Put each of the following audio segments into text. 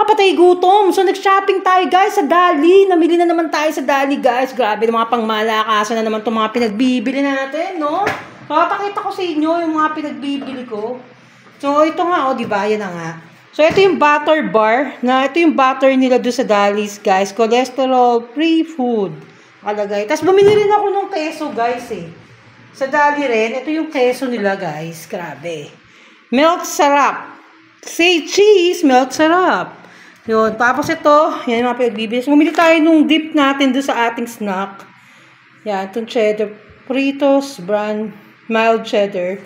nakakapatay gutom. So, nag-shopping tayo, guys, sa Dali. Namili na naman tayo sa Dali, guys. Grabe, mga pangmalakasan na naman itong mga pinagbibili natin, no? Papakita ko sa inyo yung mga pinagbibili ko. So, ito nga, diba? Yan na nga. So, ito yung butter bar. Ito yung butter nila doon sa Dali's, guys. Cholesterol-free food. Kalagay. Tapos, bumili rin ako ng keso, guys, Sa Dali rin, ito yung keso nila, guys. Grabe. Milk syrup. Say cheese, milk syrup. Yun. Tapos ito, yan yung mga pinagbibili. So, bumili tayo nung dip natin doon sa ating snack. Yan, itong cheddar. Fritos, brand, mild cheddar.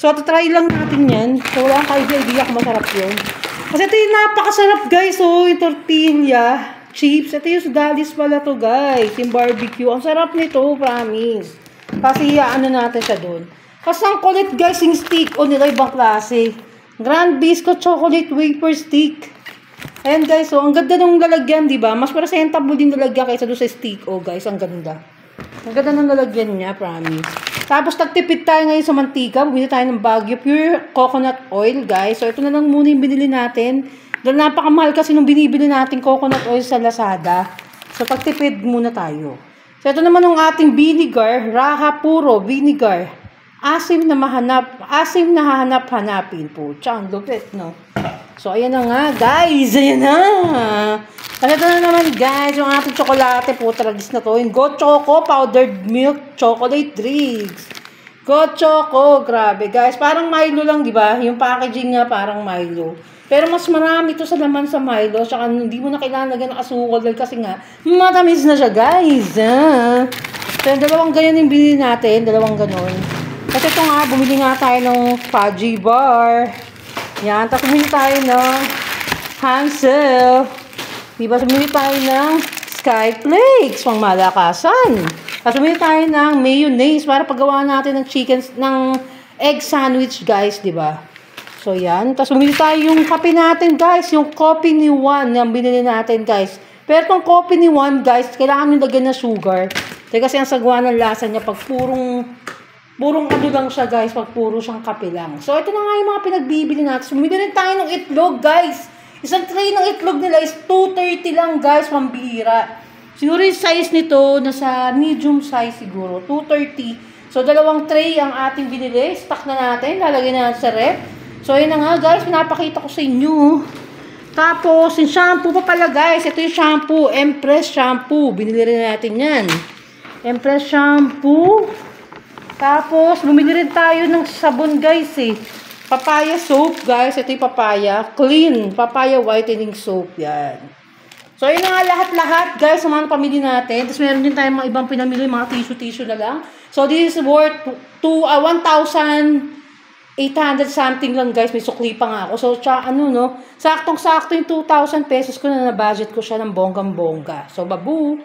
So, try lang natin yan. So, wala kang idea kung masarap yun. Kasi ito yung napakasarap, guys. So, yung tortilla, chips. Ito yung Dali's pala to, guys. Yung barbecue. Ang sarap nito, promise. Kasi ano natin siya doon. Kasi ang kulit, guys, yung stick. O nila ibang klase. Grand Biscuit Chocolate Wafer Stick. Ayan, guys. So, ang ganda ng lalagyan, diba? Mas presentable din lalagyan kaysa doon sa stick. Oh, guys, ang ganda. Ang ganda ng lalagyan niya, promise. Tapos, nagtipid tayo ngayon sa mantika. Bumili tayo ng Baguio Pure Coconut Oil, guys. So, ito na lang muna yung binili natin. Dahil napakamahal kasi nung binibili natin coconut oil sa Lazada. So, pagtipid muna tayo. So, ito naman yung ating vinegar. Raha Puro Vinegar. Asim na hahanap-hanapin po. Tsang lupit, no? So, ayan na nga, guys. Ayan na. At ito na naman, guys, yung ating tsokolate po. Tragis na to. Yung Go Choco Powdered Milk Chocolate Drinks. Go Choco. Grabe, guys. Parang Milo lang, di ba? Yung packaging nga parang Milo. Pero mas marami to sa laman sa Milo. Tsaka hindi mo na kailangan lagyan ng asukal kasi nga, matamis na siya, guys. So, yung dalawang ganyan yung binili natin. Dalawang ganon. Kasi ito nga, bumili nga tayo ng fudgy bar. Yan. Tapos bumili tayo ng Hansel. Diba? Bumili tayo ng Sky Flakes. Pang malakasan. Tapos bumili tayo ng mayonnaise para paggawa natin ng ng egg sandwich, guys. Diba? So, yan. Tapos bumili tayo yung kape natin, guys. Yung coffee ni Juan. Yung binili natin, guys. Pero itong coffee ni Juan, guys, kailangan nyo lagyan na sugar. Kasi ang sagwa ng lasa niya pag purong ano lang siya, guys, pag puro siyang kape lang. So, ito na nga yung mga pinagbibili natin. So, bumili rin tayo ng itlog, guys. Isang tray ng itlog nila is 230 lang, guys, pambira. Siguro yung size nito, nasa medium size siguro, 230. So, dalawang tray ang ating binili. Stock na natin, lalagay na natin sa ref. So, yun na nga, guys, pinapakita ko sa inyo. Tapos, yung shampoo pa pala, guys. Ito yung shampoo, Empress Shampoo. Binili rin natin yan. Empress Shampoo. Tapos, bumili rin tayo ng sabon, guys, Papaya soap, guys. Ito yung papaya. Clean. Papaya whitening soap. Yan. So, yun na nga lahat-lahat, guys, sa mga pamili natin. Tapos, meron din tayong mga ibang pinamili, mga tissue-tissue na lang. So, this is worth 1,800 something lang, guys. May sukli pa nga ako. So, saktong-sakto yung 2,000 pesos ko na na-budget ko siya ng bonggang-bongga. So, babu!